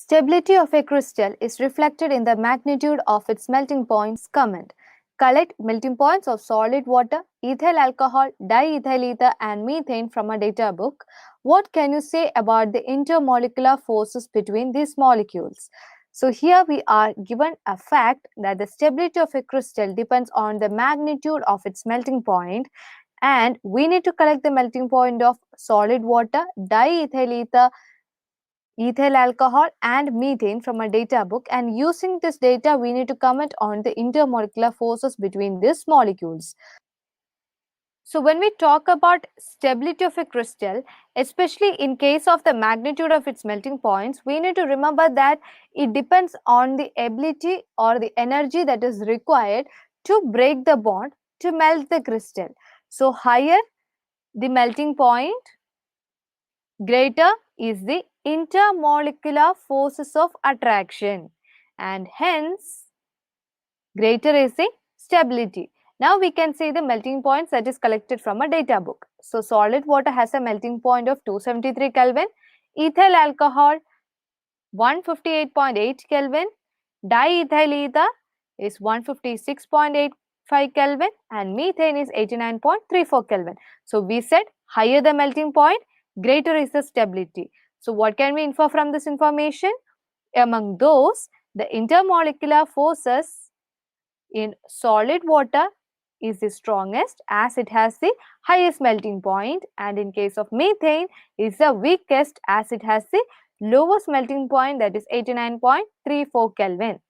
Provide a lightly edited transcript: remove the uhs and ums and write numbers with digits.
Stability of a crystal is reflected in the magnitude of its melting points. Comment. Collect melting points of solid water, ethyl alcohol, diethyl ether, and methane from a data book. What can you say about the intermolecular forces between these molecules? So here we are given a fact that the stability of a crystal depends on the magnitude of its melting point, and we need to collect the melting point of solid water, diethyl ether, ethyl alcohol, and methane from a data book, and using this data we need to comment on the intermolecular forces between these molecules. So when we talk about stability of a crystal, especially in case of the magnitude of its melting points, we need to remember that it depends on the ability or the energy that is required to break the bond to melt the crystal. So higher the melting point, greater is the intermolecular forces of attraction, and hence greater is the stability. Now we can see the melting points that is collected from a data book. So solid water has a melting point of 273 Kelvin, ethyl alcohol 158.8 Kelvin, diethyl ether is 156.85 Kelvin, and methane is 89.34 Kelvin. So we said higher the melting point, greater is the stability. So what can we infer from this information? Among those, the intermolecular forces in solid water is the strongest as it has the highest melting point, and in case of methane is the weakest as it has the lowest melting point, that is 89.34 Kelvin.